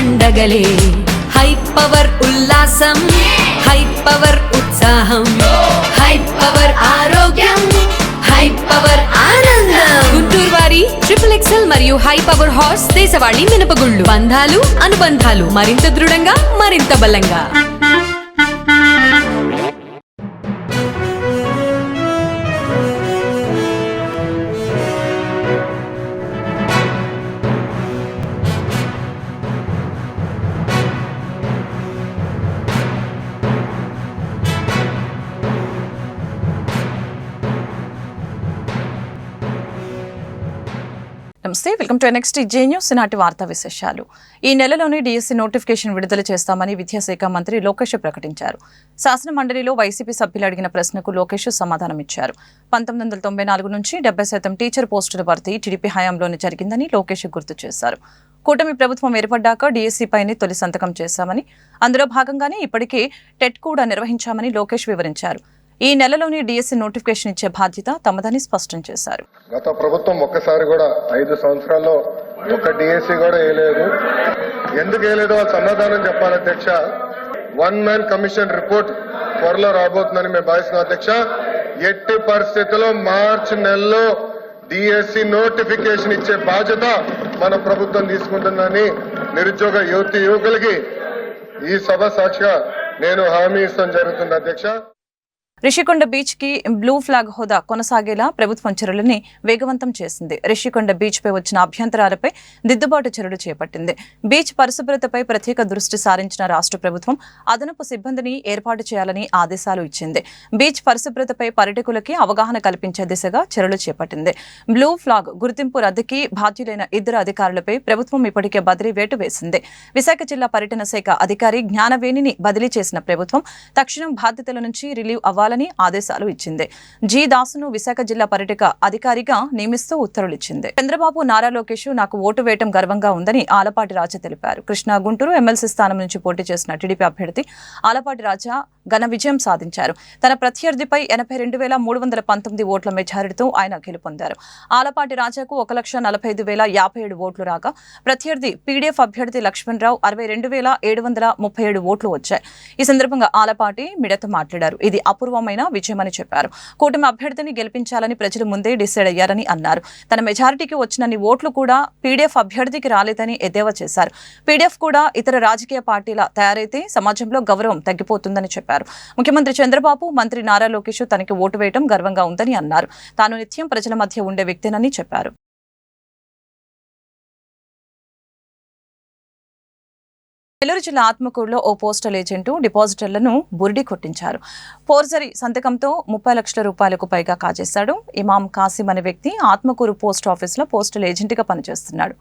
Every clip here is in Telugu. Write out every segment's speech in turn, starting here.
పండగలే. హై పవర్ ఉల్లాసం, హై పవర్ ఉత్సాహం, హై పవర్ ఆరోగ్యం, హై పవర్ ఆనందం. గుంటూరు వారి XXL మరియు హై పవర్ హార్స్ దేశవాళీ మినపగుళ్ళు. బంధాలు అనుబంధాలు మరింత దృఢంగా, మరింత బలంగా. నమస్తే, welcome to NXT J news. నాటి వార్తా విశేషాలు. ఈ నెలలోనే DSC నోటిఫికేషన్ విడుదల చేస్తామని విద్యాశాఖ మంత్రి లోకేష్ ప్రకటించారు. శాసన మండలిలో వైసీపీ సభ్యులు అడిగిన ప్రశ్నకు లోకేష్ సమాధానమిచ్చారు. 1994 నుంచి 70% టీచర్ పోస్టుల భర్తీ టీడీపీ హయాంలోనే జరిగిందని లోకేష్ గుర్తు చేశారు. కూటమి ప్రభుత్వం ఏర్పడ్డాక DSC పైనే తొలి సంతకం చేశామని, అందులో భాగంగానే ఇప్పటికే టెట్ కూడా నిర్వహించామని లోకేష్ వివరించారు. ఈ నెలలోనే DSC నోటిఫికేషన్ ఇచ్చే బాధ్యత తమదని స్పష్టం చేశారు. గత ప్రభుత్వం ఒక్కసారి కూడా 5 సంవత్సరాల్లో ఒక DSC కూడా వేయలేదు. ఎందుకు వేయలేదో సమాధానం చెప్పాలి అధ్యక్ష. 1 మ్యాన్ కమిషన్ రిపోర్ట్ త్వరలో రాబోతుందని మేము భావిస్తున్నాం అధ్యక్ష. ఎట్టి పరిస్థితుల్లో మార్చి నెలలో DSC నోటిఫికేషన్ ఇచ్చే బాధ్యత మన ప్రభుత్వం తీసుకుంటుందని నిరుద్యోగ యువకులకి ఈ సభ సాక్షిగా నేను హామీ ఇస్తాం జరుగుతుంది అధ్యక్ష. రిషికొండ బీచ్ కి బ్లూ ఫ్లాగ్ హోదా కొనసాగేలా ప్రభుత్వం చర్యలని వేగవంతం చేసింది. రిషికొండ బీచ్ పై వచ్చిన అభ్యంతరాలపై దిద్దుబాటు చర్యలు చేపట్టింది. బీచ్ పరిశుభ్రతపై ప్రత్యేక దృష్టి సారించిన రాష్ట్ర ప్రభుత్వం అదనపు సిబ్బందిని ఏర్పాటు చేయాలని ఆదేశాలు ఇచ్చింది. బీచ్ పరిశుభ్రతపై పర్యాటకులకి అవగాహన కల్పించే దిశగా చర్యలు చేపట్టింది. బ్లూ ఫ్లాగ్ గుర్తింపు రద్దుకి బాధ్యులైన 2 అధికారులపై ప్రభుత్వం ఇప్పటికే బదిలీ వేటు వేసింది. విశాఖ జిల్లా పర్యటన శాఖ అధికారి జ్ఞానవేణిని బదిలీ చేసిన ప్రభుత్వం తక్షణం బాధ్యతల నుంచి రిలీవ్ అవ్వాలని ఆదేశాలు ఇచ్చింది. జి దాసును విశాఖ జిల్లా పర్యాటక అధికారిగా నియమిస్తూ ఉత్తర్వులు ఇచ్చింది. చంద్రబాబు నారా లోకేష్ నాకు ఓటు వేయటం గర్వంగా ఉందని ఆలపాటి రాజా తెలిపారు. కృష్ణా గుంటూరు ఎమ్మెల్సీ స్థానం నుంచి పోటీ చేసిన టీడీపీ అభ్యర్థి ఆలపాటి రాజా ఘన విజయం సాధించారు. తన ప్రత్యర్థిపై 82,319 ఓట్ల మెజారిటీతో ఆయన గెలుపొందారు. ఆలపాటి రాజాకు 1,45,057 ఓట్లు రాగా ప్రత్యర్థి PDF అభ్యర్థి లక్ష్మణరావు 62,737 ఓట్లు వచ్చాయి. ఈ సందర్భంగా ఆలపాటి మీడియాతో మాట్లాడారు. ఇది అపూర్వమైన విజయమని చెప్పారు. కూటమి అభ్యర్థిని గెలిపించాలని ప్రజలు ముందే డిసైడ్ అయ్యారని అన్నారు. తన మెజారిటీకి వచ్చినన్ని ఓట్లు కూడా PDF అభ్యర్థికి రాలేదని ఎద్దేవా చేశారు. PDF కూడా ఇతర రాజకీయ పార్టీల తయారైతే సమాజంలో గౌరవం తగ్గిపోతుందని చెప్పారు. ముఖ్యమంత్రి చంద్రబాబు, మంత్రి నారా లోకేష్ తనకి ఓటు వేయడం గర్వంగా ఉందని అన్నారు. తాను నిత్యం ప్రజల మధ్య ఉండే వ్యక్తినని చెప్పారు. నెల్లూరు జిల్లా ఆత్మకూరులో ఓ పోస్టల్ ఏజెంటు డిపాజిటర్లను బురిడి కొట్టించారు. ఫోర్జరీ సంతకంతో 30 లక్షల రూపాయలకు పైగా కాజేశాడు. ఇమాం కాసిం అనే వ్యక్తి ఆత్మకూరు పోస్ట్ ఆఫీసులో పోస్టల్ ఏజెంట్గా పనిచేస్తున్నాడు.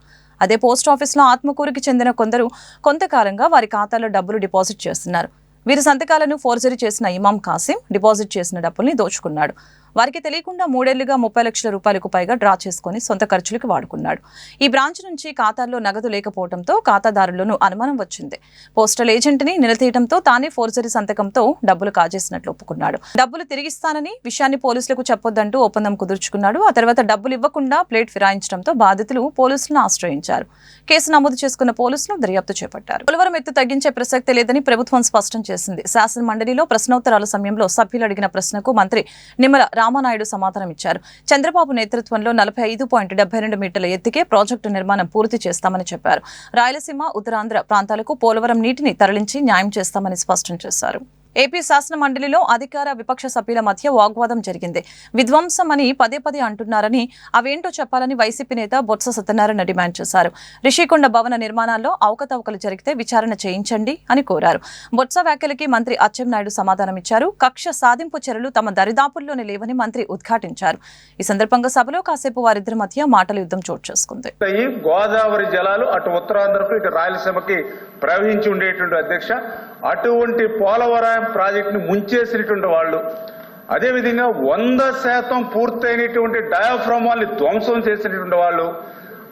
అదే పోస్ట్ ఆఫీసులో ఆత్మకూరుకి చెందిన కొందరు కొంతకాలంగా వారి ఖాతాలో డబ్బులు డిపాజిట్ చేస్తున్నారు. వీరి సంతకాలను ఫోర్జరీ చేసిన ఇమాం కాసిం డిపాజిట్ చేసిన డబ్బుల్ని దోచుకున్నాడు. వారికి తెలియకుండా 3 ఏళ్లుగా 30 లక్షల రూపాయలకు పైగా డ్రా చేసుకుని సొంత ఖర్చులకు వాడుకున్నాడు. ఈ బ్రాంచ్ నుంచి ఖాతాల్లో నగదు లేకపోవడంతో ఖాతాదారులను అనుమానం వచ్చింది. పోస్టల్ ఏజెంట్ని నిలదీయడంతో తానే ఫోర్జరీ సంతకంతో డబ్బులు కాజేసినట్లు ఒప్పుకున్నాడు. డబ్బులు తిరిగిస్తానని విషయాన్ని పోలీసులకు చెప్పొద్దంటూ ఒప్పందం కుదుర్చుకున్నాడు. ఆ తర్వాత డబ్బులు ఇవ్వకుండా ప్లేట్ ఫిరాయించడంతో బాధితులు పోలీసులను ఆశ్రయించారు. కేసు నమోదు చేసుకున్న పోలీసులు దర్యాప్తు చేపట్టారు. పోలవరం ఎత్తు తగ్గించే ప్రసక్తే లేదని ప్రభుత్వం స్పష్టం చేసింది. శాసన మండలిలో ప్రశ్నోత్తరాల సమయంలో సభ్యులు అడిగిన ప్రశ్నకు మంత్రి నిమ్మల రామానాయుడు సమాధానం ఇచ్చారు. చంద్రబాబు నేతృత్వంలో 45.72 మీటర్ల ఎత్తుకే ప్రాజెక్టు నిర్మాణం పూర్తి చేస్తామని చెప్పారు. రాయలసీమ, ఉత్తరాంధ్ర ప్రాంతాలకు పోలవరం నీటిని తరలించి న్యాయం చేస్తామని స్పష్టం చేశారు. ఏపీ శాసన మండలిలో అధికార విపక్ష సభ్యుల మధ్య వాగ్వాదం జరిగింది. విధ్వంసం అని పదే పదే అంటున్నారని, అవేంటో చెప్పాలని వైసీపీ నేత బొత్స సత్యనారాయణ డిమాండ్ చేశారు. రిషికొండ భవన నిర్మాణాల్లో అవకతవకలు జరిగితే విచారణ చేయించండి అని కోరారు. బొత్స వ్యాఖ్యలకి మంత్రి అచ్చెన్నాయుడు సమాధానమిచ్చారు. కక్ష సాధింపు చర్యలు తమ దరిదాపుల్లోనే లేవని మంత్రి ఉద్ఘాటించారు. ఈ సందర్భంగా సభలో కాసేపు వారిద్దరి మధ్య మాటల యుద్ధం చోటు చేసుకుంది. గోదావరి జలాలు అటు ఉత్తరాంధ్రకు ఇటు రాయలసీమకి ప్రవహించి ఉండేటువంటి అధ్యక్ష, అటువంటి పోలవరం ప్రాజెక్టును ముంచేసినటువంటి వాళ్ళు, అదేవిధంగా 100% పూర్తయినటువంటి డయాఫ్రామ్ వాళ్ళని ధ్వంసం చేసినటువంటి వాళ్ళు,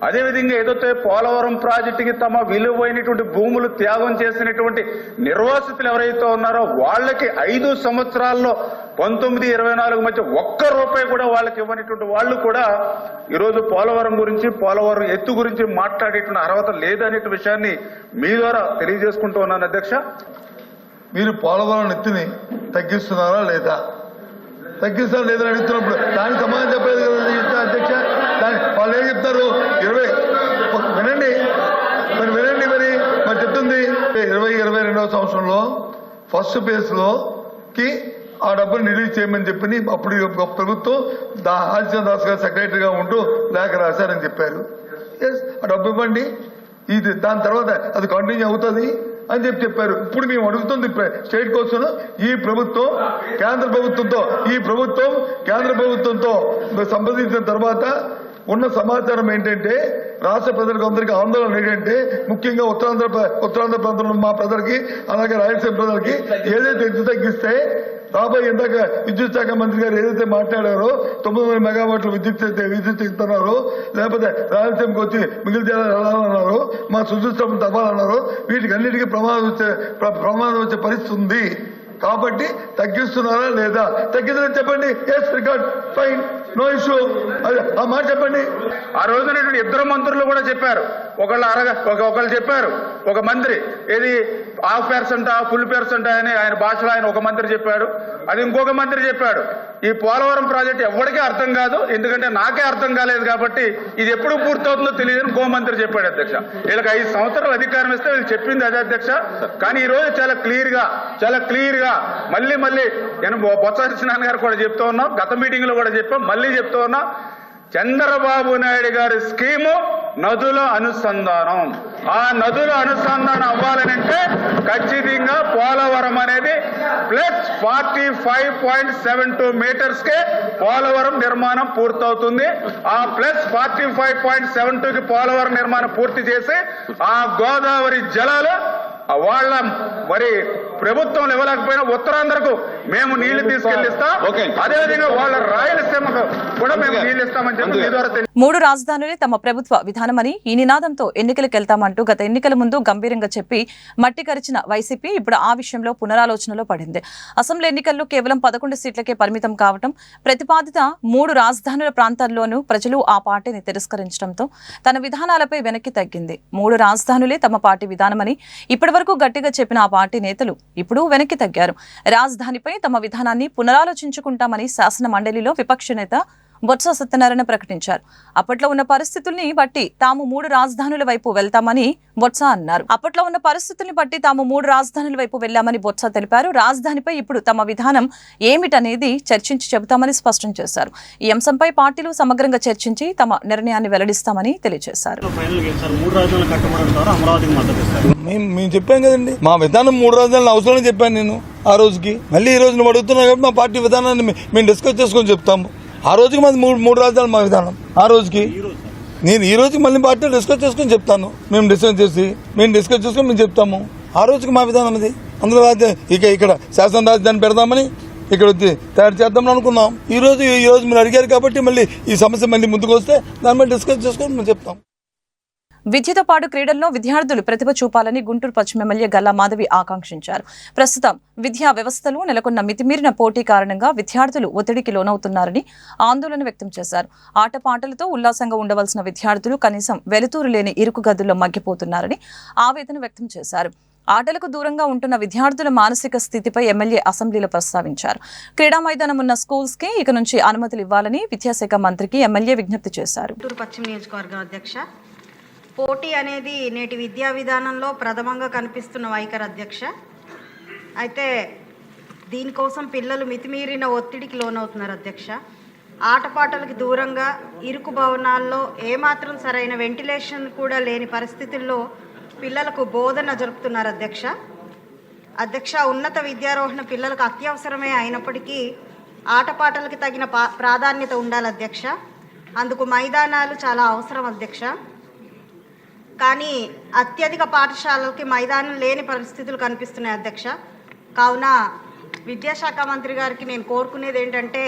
అదేవిధంగా ఏదైతే పోలవరం ప్రాజెక్టుకి తమ విలువైనటువంటి భూములు త్యాగం చేసినటువంటి నిర్వాసితులు ఎవరైతే ఉన్నారో వాళ్ళకి 5 సంవత్సరాల్లో 19-24 మధ్య ఒక్క రూపాయి కూడా వాళ్ళకి ఇవ్వనటువంటి వాళ్ళు కూడా ఈరోజు పోలవరం గురించి, పోలవరం ఎత్తు గురించి మాట్లాడేటువంటి అర్హత లేదనే విషయాన్ని మీ ద్వారా తెలియజేసుకుంటూ ఉన్నాను అధ్యక్ష. మీరు పోలవరం ఎత్తుని తగ్గిస్తున్నారా లేదా, తగ్గిస్తారా లేదని అడుగుతున్నప్పుడు దానికి సమాధానం చెప్పలేదు కదా అధ్యక్ష. వాళ్ళు ఏం చెప్తారు, 20 వినండి మరి చెప్తుంది 2022వ సంవత్సరంలో ఫస్ట్ ఫేజ్లోకి ఆ డబ్బులు రిలీజ్ చేయమని చెప్పి అప్పుడు ప్రభుత్వం ఆదిత్య దాస్ గారు సెక్రటరీగా ఉంటూ లేఖ రాశారని చెప్పారు. ఆ డబ్బు ఇవ్వండి, ఇది దాని తర్వాత అది కంటిన్యూ అవుతుంది అని చెప్పారు. ఇప్పుడు మేము అడుగుతుంది స్టేట్ కోసం ఈ ప్రభుత్వం కేంద్ర ప్రభుత్వంతో సంప్రదించిన తర్వాత ఉన్న సమాచారం ఏంటంటే, రాష్ట్ర ప్రజలకు అందరికీ ఆందోళన ఏంటంటే, ముఖ్యంగా ఉత్తరాంధ్ర ప్రాంతంలో మా ప్రజలకి, అలాగే రాయలసీమ ప్రజలకి ఏదైతే ఎత్తు తగ్గిస్తే రాబోయే ఇందాక విద్యుత్ శాఖ మంత్రి గారు ఏదైతే మాట్లాడారో 900 మెగావాట్ల విద్యుత్ ఇస్తున్నారో, లేకపోతే రాయలసీమకు వచ్చి మిగిలిన జిల్లాలు వెళ్ళాలన్నారో, మా సుదృష్టం తవ్వాలన్నారో, వీటికి అన్నిటికీ ప్రమాదం వచ్చే పరిస్థితి ఉంది. కాబట్టి తగ్గిస్తున్నారా లేదా, తగ్గిందని చెప్పండి. Yes record fine, no issue, ఆ మాట చెప్పండి. ఆ రోజున ఇద్దరు మంత్రులు కూడా చెప్పారు. ఒకళ్ళు చెప్పారు, ఒక మంత్రి ఏది ½ ఫుల్ % అని ఆయన భాషలో ఆయన ఒక మంత్రి చెప్పాడు. అది ఇంకొక మంత్రి చెప్పాడు. ఈ పోలవరం ప్రాజెక్టు ఎవరికీ అర్థం కాదు, ఎందుకంటే నాకే అర్థం కాలేదు కాబట్టి ఇది ఎప్పుడు పూర్తవుతుందో తెలియదని ఇంకో మంత్రి చెప్పాడు అధ్యక్ష. వీళ్ళకి 5 సంవత్సరాలు అధికారం ఇస్తే వీళ్ళు చెప్పింది అదే అధ్యక్ష. కానీ ఈ రోజు చాలా క్లియర్ గా మళ్ళీ నేను బొత్స సత్యనారాయణ గారు కూడా చెప్తూ ఉన్నాం, గత మీటింగ్ లో కూడా చెప్పాం, మళ్ళీ చెప్తూ ఉన్నాం. చంద్రబాబు నాయుడు గారి స్కీము నదుల అనుసంధానం. ఆ నదుల అనుసంధానం అవ్వాలనంటే ఖచ్చితంగా పోలవరం అనేది ప్లస్ 45.72 మీటర్స్కే పోలవరం నిర్మాణం పూర్తవుతుంది. ఆ ప్లస్ 45.72కి పోలవరం నిర్మాణం పూర్తి చేసి ఆ గోదావరి జలాలు వాళ్ళ మరి ప్రభుత్వం ఇవ్వలేకపోయినా ఉత్తరాంధ్రకు మేము నీళ్లు తీసుకెళ్లిస్తాం, అదేవిధంగా వాళ్ళ రాయలసీమకు కూడా మేము నీళ్లు ఇస్తామని చెప్పి మీ ద్వారా 3 రాజధానులే తమ ప్రభుత్వ విధానమని ఈ నినాదంతో ఎన్నికలకు వెళ్తామంటూ గత ఎన్నికల ముందు గంభీరంగా చెప్పి మట్టి కరిచిన వైసీపీ ఇప్పుడు ఆ విషయంలో పునరాలోచనలో పడింది. అసెంబ్లీ ఎన్నికల్లో కేవలం 11 సీట్లకే పరిమితం కావటం, ప్రతిపాదిత 3 రాజధానుల ప్రాంతాల్లోనూ ప్రజలు ఆ పార్టీని తిరస్కరించడంతో తన విధానాలపై వెనక్కి తగ్గింది. 3 రాజధానులే తమ పార్టీ విధానమని ఇప్పటివరకు గట్టిగా చెప్పిన ఆ పార్టీ నేతలు ఇప్పుడు వెనక్కి తగ్గారు. రాజధానిపై తమ విధానాన్ని పునరాలోచించుకుంటామని శాసన మండలిలో విపక్ష నేత బొత్స సత్యనారాయణ ప్రకటించారు. అప్పట్లో ఉన్న పరిస్థితుల్ని బట్టి తాము 3 రాజధానుల వైపు వెళ్తామని బొత్స అన్నారు. అప్పట్లో ఉన్న పరిస్థితుల్ని బట్టి తాము 3 రాజధానుల వైపు వెళ్లామని బొత్స తెలిపారు. రాజధానిపై ఇప్పుడు తమ విధానం ఏమిటనేది చర్చించి చెబుతామని స్పష్టం చేశారు. ఈ అంశంపై పార్టీలు సమగ్రంగా చర్చించి తమ నిర్ణయాన్ని వెల్లడిస్తామని తెలియజేశారు. మేము చెప్పాం కదండి, మా విధానం 3 రాజధానులు అవసరం చెప్పాను నేను ఆ రోజుకి. మళ్ళీ ఈ రోజు నువ్వు అడుగుతున్నావు కాబట్టి మా పార్టీ విధానాన్ని మేము డిస్కస్ చేసుకొని చెప్తాము. ఆ రోజుకి మాది 3 రాజధానులు మా విధానం. ఆ రోజుకి నేను ఈ రోజుకి మళ్ళీ పార్టీ డిస్కస్ చేసుకొని చెప్తాను. మేము డిస్కస్ చేసుకొని మేము చెప్తాము. ఆ రోజుకి మా విధానం ఇది. అందులో ఇక్కడ శాసన రాజధాని పెడదామని ఇక్కడ వచ్చి తయారు చేద్దామని అనుకున్నాం. ఈ రోజు మీరు అడిగారు కాబట్టి మళ్ళీ ఈ సమస్య మళ్ళీ ముందుకు వస్తే దాని మీద డిస్కస్ చేసుకొని మేము చెప్తాం. విద్యతో పాటు క్రీడల్లో విద్యార్థులు ప్రతిభ చూపాలని గుంటూరు పశ్చిమ ఎమ్మెల్యే గల్లా మాధవి ఆకాంక్షించారు. ప్రస్తుతం విద్యా వ్యవస్థలో నెలకొన్న మితిమీరిన పోటీ కారణంగా విద్యార్థులు ఒత్తిడికి లోనవుతున్నారని ఆందోళన వ్యక్తం చేశారు. ఆటపాటలతో ఉల్లాసంగా ఉండవలసిన విద్యార్థులు కనీసం వెలుతురు లేని ఇరుకు గదుల్లో మగ్గిపోతున్నారని ఆవేదన వ్యక్తం చేశారు. ఆటలకు దూరంగా ఉంటున్న విద్యార్థుల మానసిక స్థితిపై ఎమ్మెల్యే అసెంబ్లీలో ప్రస్తావించారు. క్రీడా మైదానం ఉన్న స్కూల్స్ కి ఇక నుంచి అనుమతులు ఇవ్వాలని విద్యాశాఖ మంత్రికి ఎమ్మెల్యే విజ్ఞప్తి చేశారు. గుంటూరు పశ్చిమ నియోజకవర్గం అధ్యక్ష, పోటీ అనేది నేటి విద్యా విధానంలో ప్రథమంగా కనిపిస్తున్న వైఖరి అధ్యక్ష. అయితే దీనికోసం పిల్లలు మితిమీరిన ఒత్తిడికి లోనవుతున్నారు అధ్యక్ష. ఆటపాటలకు దూరంగా ఇరుకు భవనాల్లో ఏమాత్రం సరైన వెంటిలేషన్ కూడా లేని పరిస్థితుల్లో పిల్లలకు బోధన జరుపుతున్నారు అధ్యక్ష. ఉన్నత విద్యారోహణ పిల్లలకు అత్యవసరమే అయినప్పటికీ ఆటపాటలకు తగిన ప్రాధాన్యత ఉండాలి అధ్యక్ష. అందుకు మైదానాలు చాలా అవసరం అధ్యక్ష. కానీ అత్యధిక పాఠశాలలకి మైదానం లేని పరిస్థితులు కనిపిస్తున్నాయి అధ్యక్ష. కావున విద్యాశాఖ మంత్రి గారికి నేను కోరుకునేది ఏంటంటే,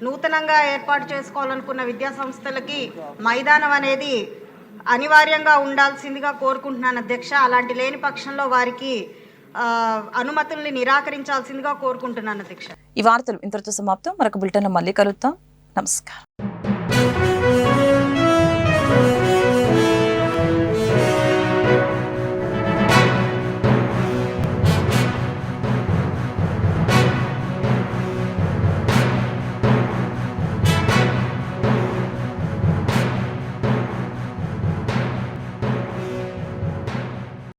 నూతనంగా ఏర్పాటు చేసుకోవాలనుకున్న విద్యా సంస్థలకి మైదానం అనేది అనివార్యంగా ఉండాల్సిందిగా కోరుకుంటున్నాను అధ్యక్ష. అలాంటి లేని పక్షంలో వారికి అనుమతుల్ని నిరాకరించాల్సిందిగా కోరుకుంటున్నాను అధ్యక్ష. ఈ వార్తలు ఇంతటితో సమాప్తం. మరొక బులెటిన్లో మళ్ళీ కలుద్దాం. నమస్కారం.